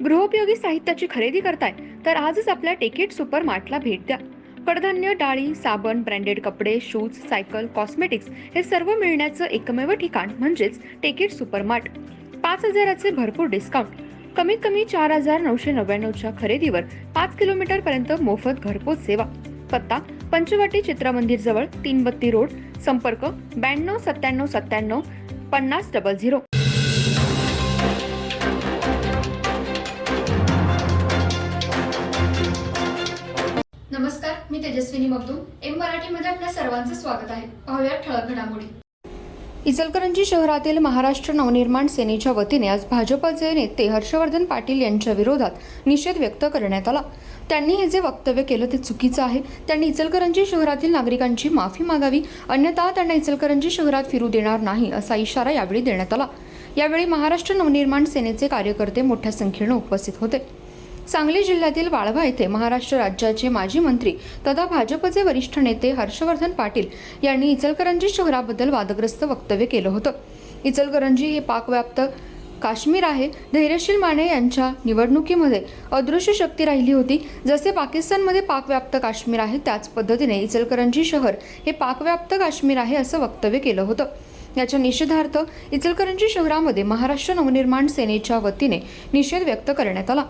गृहोपयोगी साहित्याची खरेदी करताय तर आजच आपल्या टेकेट सुपर मार्टला भेट द्या. कडधान्य, डाळी, साबण, ब्रँडेड कपडे, शूज, सायकल, कॉस्मेटिक्स हे सर्व मिळण्याचं एकमेव ठिकाण म्हणजेच टेकेट सुपर मार्ट. 5,000चे भरपूर डिस्काउंट. कमीत कमी 4,999च्या खरेदीवर 5 किलोमीटर पर्यंत मोफत घरपोच सेवा. पत्ता पंचवटी चित्रमंदिर जवळ, 332 रोड. संपर्क 929797 5000. नमस्कार, मी तेजस्विनी मगदूम. एम मराठीमध्ये आपल्या सर्वांचं स्वागत आहे. पाहूया ठळक घडामोडी. इचलकरंजी शहरातील महाराष्ट्र नवनिर्माण सेनेच्या वतीने आज भाजपचे नेते हर्षवर्धन पाटील यांच्या विरोधात निषेध व्यक्त करण्यात आला. त्यांनी हे जे वक्तव्य केलं ते चुकीचं आहे. त्यांनी इचलकरंजी शहरातील नागरिकांची माफी मागावी, अन्यथा त्यांना इचलकरंजी शहरात फिरू देणार नाही असा इशारा यावेळी देण्यात आला. यावेळी महाराष्ट्र नवनिर्माण सेनेचे कार्यकर्ते मोठ्या संख्येने उपस्थित होते. सांगली जिल्ह्यातील वाळवा येथे महाराष्ट्र राज्याचे माजी मंत्री तथा भाजपचे वरिष्ठ नेते हर्षवर्धन पाटील यांनी इचलकरंजी शहराबद्दल वादग्रस्त वक्तव्य केलं होतं. इचलकरंजी हे पाकव्याप्त काश्मीर आहे. धैर्यशील माने यांच्या निवडणुकीमध्ये अदृश्य शक्ती राहिली होती. जसे पाकिस्तानमध्ये पाकव्याप्त काश्मीर आहे त्याच पद्धतीने इचलकरंजी शहर हे पाकव्याप्त काश्मीर आहे असं वक्तव्य केलं होतं. याच्या निषेधार्थ इचलकरंजी शहरामध्ये महाराष्ट्र नवनिर्माण सेनेच्या वतीने निषेध व्यक्त करण्यात आला.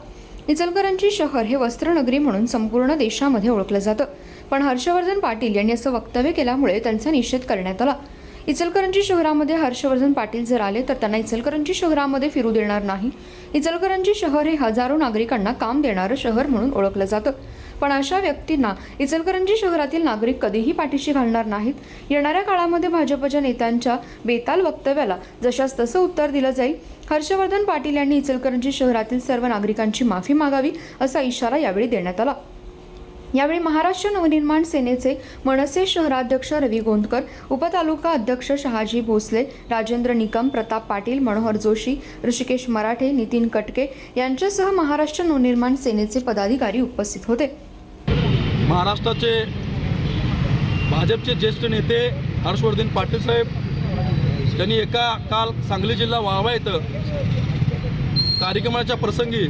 इचलकरंजी शहर हे वस्त्रनगरी म्हणून संपूर्ण देशामध्ये ओळखलं जातं, पण हर्षवर्धन पाटील यांनी असं वक्तव्य केल्यामुळे त्यांचा निषेध करण्यात आला. इचलकरंजी शहरामध्ये हर्षवर्धन पाटील जर आले तर त्यांना इचलकरंजी शहरामध्ये फिरू देणार नाही. इचलकरंजी शहर हे हजारो नागरिकांना काम देणारं शहर म्हणून ओळखलं जातं, पण अशा व्यक्तींना इचलकरंजी शहरातील नागरिक कधीही पाठीशी घालणार नाहीत. येणाऱ्या काळामध्ये भाजपच्या नेत्यांच्या बेताल वक्तव्याला जशास तसं उत्तर दिलं जाईल. हर्षवर्धन पाटील यांनी इचलकरंजी शहरातील सर्व नागरिकांची माफी मागावी असा इशारा यावेळी देण्यात आला. यावेळी महाराष्ट्र नवनिर्माण सेनेचे मनसे शहराध्यक्ष रवी गोंदकर, उपतालुका अध्यक्ष शहाजी भोसले, राजेंद्र निकम, प्रताप पाटील, मनोहर जोशी, ऋषिकेश मराठे, नितीन कटके यांच्यासह महाराष्ट्र नवनिर्माण सेनेचे पदाधिकारी उपस्थित होते. महाराष्ट्राचे भाजपचे ज्येष्ठ नेते हर्षवर्धन पाटील साहेब यांनी काल सांगली जिल्हा वाळवा येथे कार्यक्रमाच्या प्रसंगी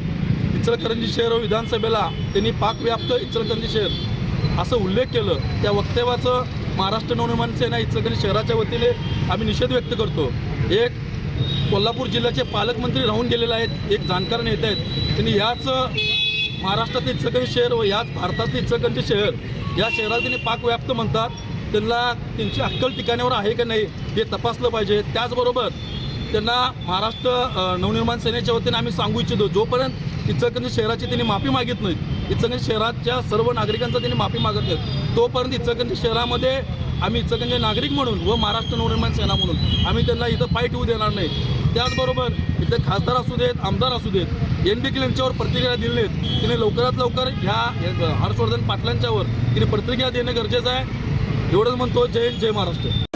इचलकरंजी शहर व विधानसभेला त्यांनी पाकव्याप्त इचलकरंजी शहर असं उल्लेख केलं. त्या वक्तव्याचं महाराष्ट्र नवनिर्माण सेना इचलकरंजी शहराच्या वतीने आम्ही निषेध व्यक्त करतो. एक कोल्हापूर जिल्ह्याचे पालकमंत्री राहून गेलेले आहेत, एक जाणकार नेते आहेत. त्यांनी याच महाराष्ट्रातील इचलकरंजी शहर व याच भारतातील इचलकरंजी शहर या शहराला त्यांनी पाकव्याप्त म्हणतात. त्यांना त्यांची अक्कल ठिकाणावर आहे का नाही हे तपासलं पाहिजे. त्याचबरोबर त्यांना महाराष्ट्र नवनिर्माण सेनेच्या वतीने आम्ही सांगू इच्छितो, जोपर्यंत इचलकरंजी शहराची त्यांनी माफी मागित नाहीत, इचलकरंजी शहराच्या सर्व नागरिकांचा त्यांनी माफी मागत नाहीत, तोपर्यंत इचलकरंजी शहरामध्ये आम्ही इचलकरंजी नागरिक म्हणून व महाराष्ट्र नवनिर्माण सेना म्हणून आम्ही त्यांना इथं पाय ठेवू देणार नाही. त्याचबरोबर इथे खासदार असू देत, आमदार असू देत, यांनी देखील यांच्यावर प्रतिक्रिया दिली नाहीत. तिने लवकरात लवकर ह्या हर्षवर्धन पाटलांच्यावर तिने प्रतिक्रिया देणं गरजेचं आहे. एवढंच म्हणतो. जय हिंद, जय महाराष्ट्र.